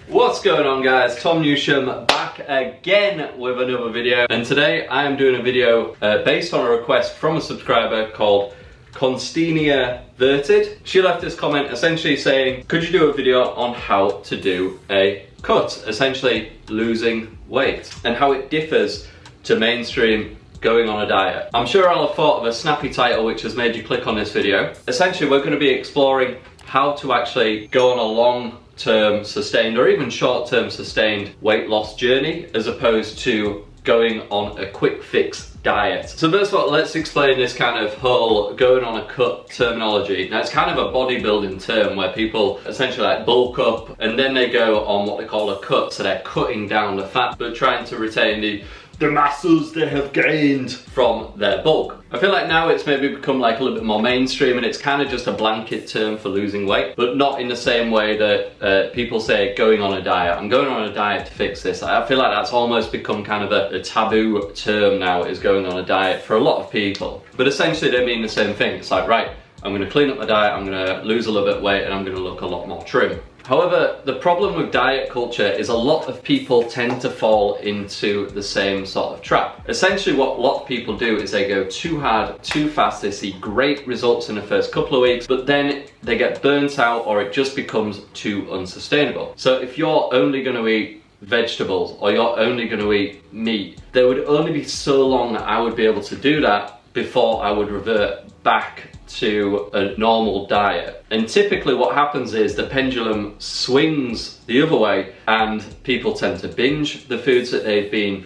What's going on, guys? Tom Newsham back again with another video, and today I am doing a video based on a request from a subscriber called ConstantiaVerted. She left this comment essentially saying, could you do a video on how to do a cut, essentially losing weight, and how it differs to mainstream going on a diet. I'm sure I'll have thought of a snappy title which has made you click on this video. Essentially, we're going to be exploring how to actually go on a long-term sustained or even short-term sustained weight loss journey as opposed to going on a quick fix diet. So first of all, let's explain this kind of whole going on a cut terminology. Now, it's kind of a bodybuilding term where people essentially like bulk up and then they go on what they call a cut, so they're cutting down the fat but trying to retain the masses they have gained from their bulk. I feel like now it's maybe become like a little bit more mainstream and it's kind of just a blanket term for losing weight, but not in the same way that people say going on a diet. I'm going on a diet to fix this. I feel like that's almost become kind of a taboo term now, is going on a diet for a lot of people. But essentially they mean the same thing. It's like, right, I'm gonna clean up my diet, I'm gonna lose a little bit of weight and I'm gonna look a lot more trim. However, the problem with diet culture is a lot of people tend to fall into the same sort of trap. Essentially, what a lot of people do is they go too hard, too fast, they see great results in the first couple of weeks, but then they get burnt out or it just becomes too unsustainable. So if you're only going to eat vegetables or you're only going to eat meat, there would only be so long that I would be able to do that before I would revert back to a normal diet. And typically what happens is the pendulum swings the other way and people tend to binge the foods that they've been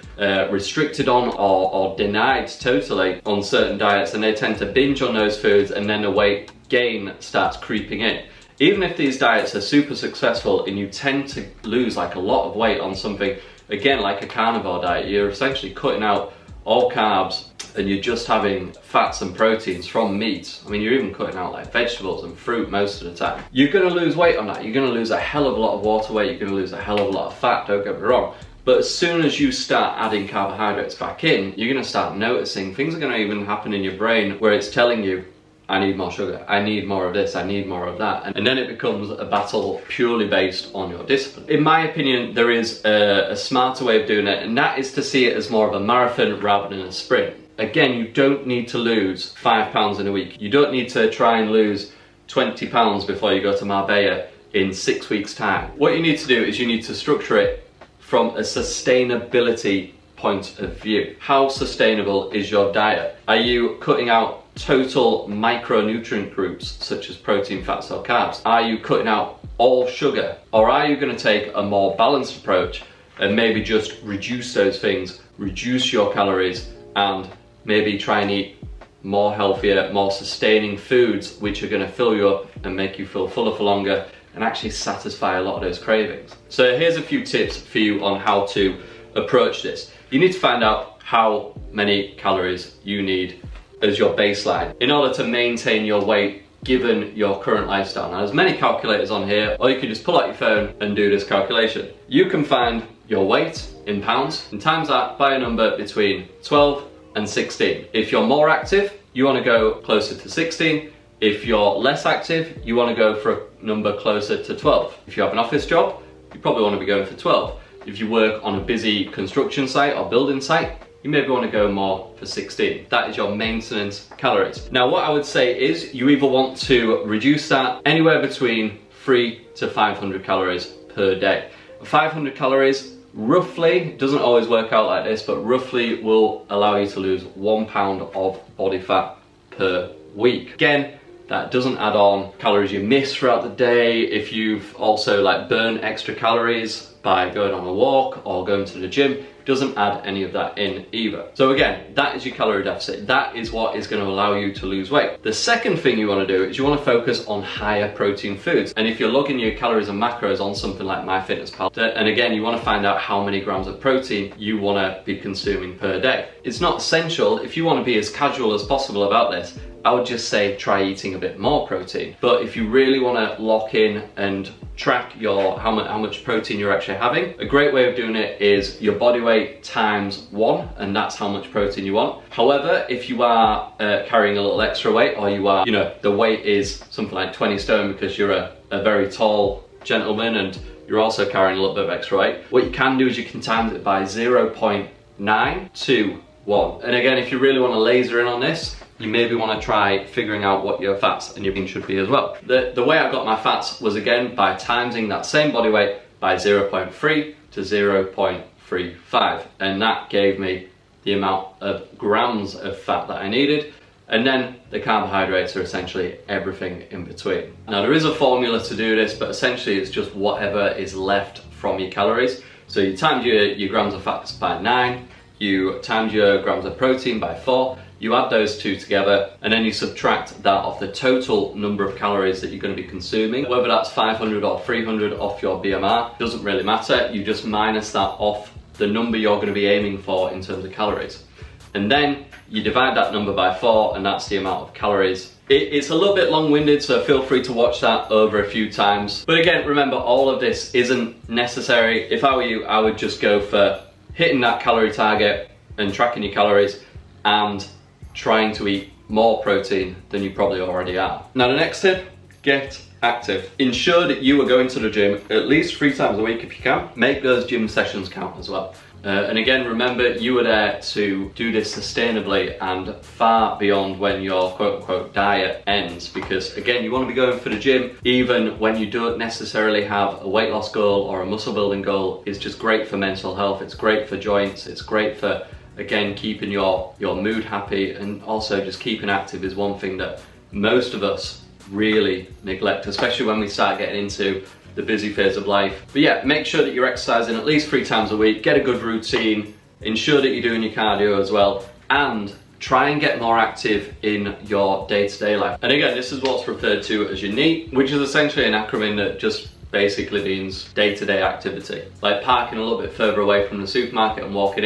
restricted on or denied totally on certain diets, and they tend to binge on those foods and then the weight gain starts creeping in. Even if these diets are super successful and you tend to lose like a lot of weight on something, again, like a carnivore diet, you're essentially cutting out all carbs and you're just having fats and proteins from meat. I mean, you're even cutting out like vegetables and fruit most of the time. You're gonna lose weight on that. You're gonna lose a hell of a lot of water weight. You're gonna lose a hell of a lot of fat, don't get me wrong. But as soon as you start adding carbohydrates back in, you're gonna start noticing things are gonna even happen in your brain where it's telling you, I need more sugar, I need more of this, I need more of that. And then it becomes a battle purely based on your discipline. In my opinion, there is a smarter way of doing it, and that is to see it as more of a marathon rather than a sprint. Again, you don't need to lose 5 pounds in a week. You don't need to try and lose 20 pounds before you go to Marbella in 6 weeks' time. What you need to do is you need to structure it from a sustainability point of view. How sustainable is your diet? Are you cutting out total micronutrient groups such as protein, fats or carbs? Are you cutting out all sugar? Or are you going to take a more balanced approach and maybe just reduce those things, reduce your calories, and maybe try and eat more healthier, more sustaining foods which are going to fill you up and make you feel fuller for longer and actually satisfy a lot of those cravings? So here's a few tips for you on how to approach this. You need to find out how many calories you need as your baseline in order to maintain your weight given your current lifestyle. Now, there's many calculators on here, or you can just pull out your phone and do this calculation. You can find your weight in pounds and times that by a number between 12 and 16. If you're more active, you want to go closer to 16. If you're less active, you want to go for a number closer to 12. If you have an office job, you probably want to be going for 12. If you work on a busy construction site or building site, you maybe want to go more for 16. That is your maintenance calories. Now, what I would say is you either want to reduce that anywhere between 300 to 500 calories per day. 500 calories roughly, doesn't always work out like this, but roughly will allow you to lose 1 pound of body fat per week. Again, that doesn't add on calories you miss throughout the day. If you've also like burned extra calories by going on a walk or going to the gym, doesn't add any of that in either. So again, that is your calorie deficit. That is what is going to allow you to lose weight. The second thing you want to do is you want to focus on higher protein foods. And if you're logging your calories and macros on something like MyFitnessPal, and again, you want to find out how many grams of protein you want to be consuming per day. It's not essential. If you want to be as casual as possible about this, I would just say try eating a bit more protein. But if you really want to lock in and track your how much protein you're actually having, a great way of doing it is your body weight times 1, and that's how much protein you want. However, if you are carrying a little extra weight, or you are, the weight is something like 20 stone because you're a very tall gentleman and you're also carrying a little bit of extra weight. What you can do is you can times it by 0.9 to 1. And again, if you really want to laser in on this, you maybe want to try figuring out what your fats and your protein should be as well. The way I got my fats was again by timesing that same body weight by 0.3 to 0.35, and that gave me the amount of grams of fat that I needed, and then the carbohydrates are essentially everything in between. Now there is a formula to do this, but essentially it's just whatever is left from your calories. So you times your grams of fats by 9, you times your grams of protein by 4, you add those two together, and then you subtract that off the total number of calories that you're going to be consuming. Whether that's 500 or 300 off your BMR, doesn't really matter. You just minus that off the number you're going to be aiming for in terms of calories. And then you divide that number by 4, and that's the amount of calories. It's a little bit long-winded, so feel free to watch that over a few times. But again, remember, all of this isn't necessary. If I were you, I would just go for hitting that calorie target and tracking your calories and trying to eat more protein than you probably already are. Now the next tip, get active. Ensure that you are going to the gym at least 3 times a week if you can. Make those gym sessions count as well. And again, remember, you are there to do this sustainably and far beyond when your quote-unquote diet ends, because again, you want to be going for the gym even when you don't necessarily have a weight loss goal or a muscle building goal. It's just great for mental health, it's great for joints, it's great for, again, keeping your mood happy, and also just keeping active is one thing that most of us really neglect, especially when we start getting into the busy phase of life. But yeah, make sure that you're exercising at least 3 times a week, get a good routine, ensure that you're doing your cardio as well, and try and get more active in your day-to-day life. And again, this is what's referred to as your NEAT, which is essentially an acronym that just basically means day-to-day activity. Like parking a little bit further away from the supermarket and walking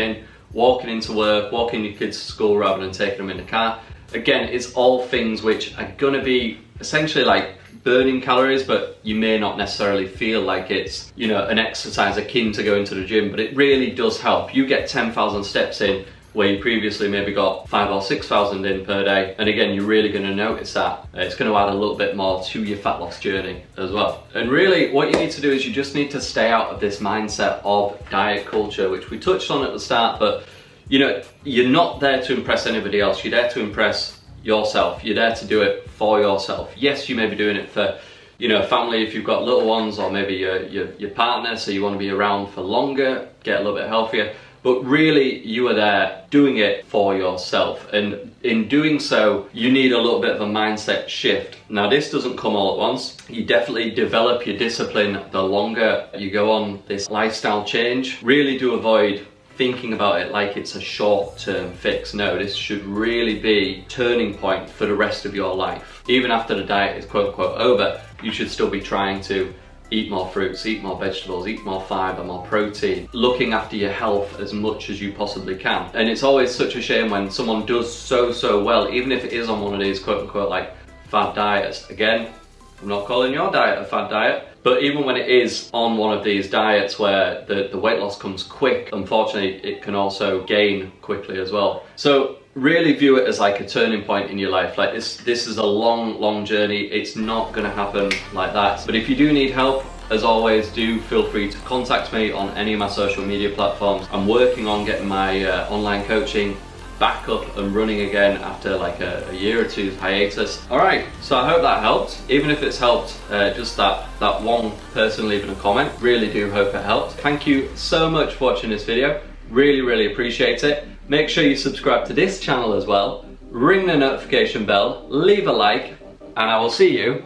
into work, walking your kids to school rather than taking them in the car. Again, it's all things which are gonna be essentially like burning calories, but you may not necessarily feel like it's, you know, an exercise akin to going to the gym, but it really does help. You get 10,000 steps in where you previously maybe got 5,000 or 6,000 in per day, and again, you're really going to notice that. It's going to add a little bit more to your fat loss journey as well. And really, what you need to do is you just need to stay out of this mindset of diet culture, which we touched on at the start, but you know, you're not there to impress anybody else, you're there to impress yourself. You're there to do it for yourself. Yes, you may be doing it for, you know, family if you've got little ones, or maybe your partner, so you want to be around for longer, get a little bit healthier. But really, you are there doing it for yourself. And in doing so, you need a little bit of a mindset shift. Now, this doesn't come all at once. You definitely develop your discipline the longer you go on this lifestyle change. Really do avoid thinking about it like it's a short-term fix. No, this should really be a turning point for the rest of your life. Even after the diet is quote-unquote over, you should still be trying to eat more fruits, eat more vegetables, eat more fibre, more protein, looking after your health as much as you possibly can. And it's always such a shame when someone does so well, even if it is on one of these quote-unquote like fad diets. Again, I'm not calling your diet a fad diet, but even when it is on one of these diets where the weight loss comes quick, unfortunately it can also gain quickly as well. So really view it as like a turning point in your life. Like this is a long journey. It's not going to happen like that. But if you do need help, as always, do feel free to contact me on any of my social media platforms. I'm working on getting my online coaching back up and running again after like a year or two's hiatus. Alright, so I hope that helped. Even if it's helped just that one person leaving a comment, really do hope it helped. Thank you so much for watching this video. Really appreciate it. Make sure you subscribe to this channel as well, ring the notification bell, leave a like, and I will see you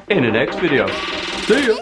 in the next video. See ya!